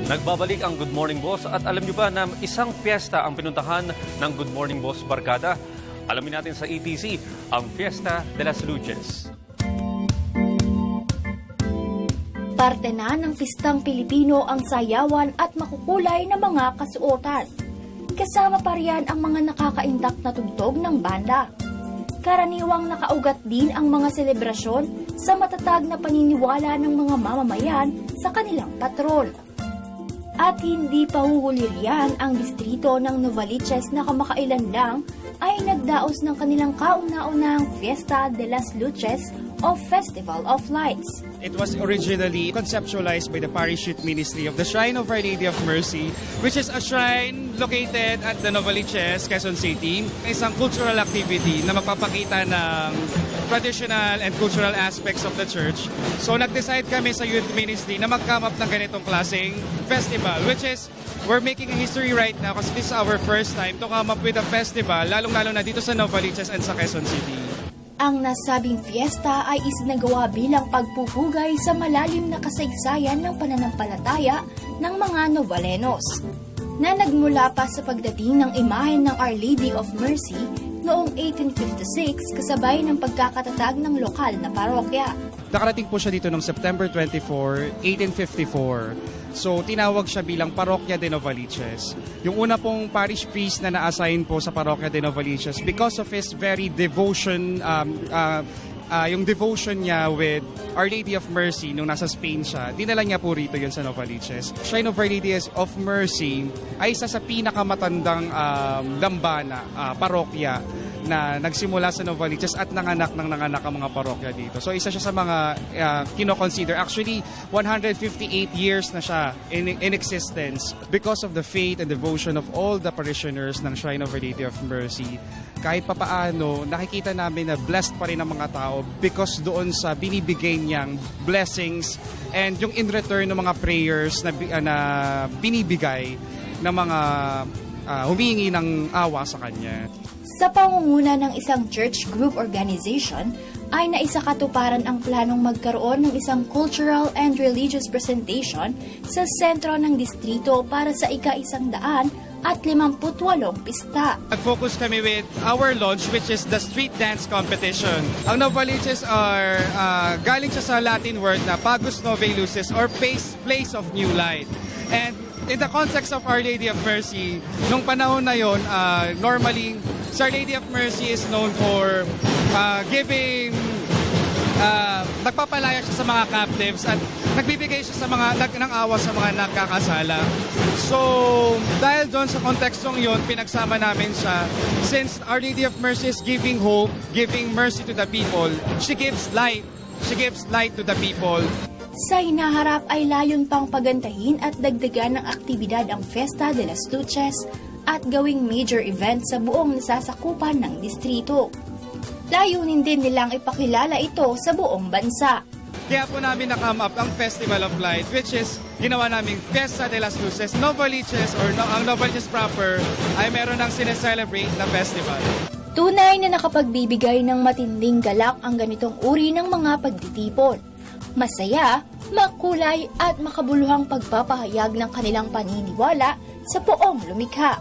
Nagbabalik ang Good Morning Boss at alam niyo ba na isang piyesta ang pinuntahan ng Good Morning Boss Barkada? Alamin natin sa ETC, ang Fiesta de las Luces. Parte na ng pistang Pilipino ang sayawan at makukulay na mga kasuotan. Kasama pa riyan ang mga nakakaindak na tugtog ng banda. Karaniwang nakaugat din ang mga selebrasyon sa matatag na paniniwala ng mga mamamayan sa kanilang patron. At hindi pa huhuli riyan ang distrito ng Novaliches na kamakailan lang ay nagdaos ng kanilang kauna-unahang Fiesta de las Luces o Festival of Lights. It was originally conceptualized by the Parish Youth Ministry of the Shrine of Our Lady of Mercy, which is a shrine located at the Novaliches, Quezon City. Isang cultural activity na magpapakita ng traditional and cultural aspects of the church. So nag-decide kami sa Youth Ministry na mag-come up ng ganitong klaseng festival, which is we're making a history right now kasi this is our first time to come up with a festival, lalong-lalo na dito sa Novaliches and sa Quezon City. Ang nasabing fiesta ay isinagawa bilang pagpupugay sa malalim na kasaysayan ng pananampalataya ng mga Novalenos, na nagmula pa sa pagdating ng imahen ng Our Lady of Mercy noong 1856 kasabay ng pagkakatatag ng lokal na parokya. Nakarating po siya dito noong September 24, 1854. So, tinawag siya bilang Parokya de Novaliches. Yung una pong parish priest na na-assign po sa Parokya de Novaliches because of his very devotion, yung devotion niya with Our Lady of Mercy nung nasa Spain siya, dinala niya po rito yun sa Novaliches. Shrine of Our Lady of Mercy ay isa sa pinakamatandang dambana, parokya na nagsimula sa Novaliches at nanganak ang mga parokya dito. So isa siya sa mga kino-consider. Actually, 158 years na siya in existence because of the faith and devotion of all the parishioners ng Shrine of Our Lady of Mercy. Kahit papaano, nakikita namin na blessed pa rin ang mga tao because doon sa binibigay niyang blessings and yung in return ng mga prayers na binibigay ng mga humingi ng awa sa kanya. Sa pangunguna ng isang church group organization, ay naisakatuparan ang planong magkaroon ng isang cultural and religious presentation sa sentro ng distrito para sa ika-158 pista. Nag-focus kami with our launch, which is the street dance competition. Ang Novaliches are, galing siya sa Latin word na Pagus Novae Lucis or place of new light. And in the context of Our Lady of Mercy, nung panahon na yon, normally, Our Lady of Mercy is known for giving, nagpapalaya siya sa mga captives at nagbibigay siya sa mga ng awa sa mga nagkakasala. So, dahil doon sa kontekstong yon, pinagsama namin siya. Since Our Lady of Mercy is giving hope, giving mercy to the people, she gives light. She gives light to the people. Sa hinaharap ay layon pang pagandahin at dagdagan ng aktibidad ang Fiesta de las Luces at gawing major event sa buong nasasakupan ng distrito. Layunin din nilang ipakilala ito sa buong bansa. Kaya po namin na-come up ang Festival of Light, which is ginawa naming Fiesta de las Luces. Novaliches or ang Novaliches proper ay meron ng sineselebrate na festival. Tunay na nakapagbibigay ng matinding galak ang ganitong uri ng mga pagtitipon. Masaya, makulay at makabuluhang pagpapahayag ng kanilang paniniwala sa poong lumikha.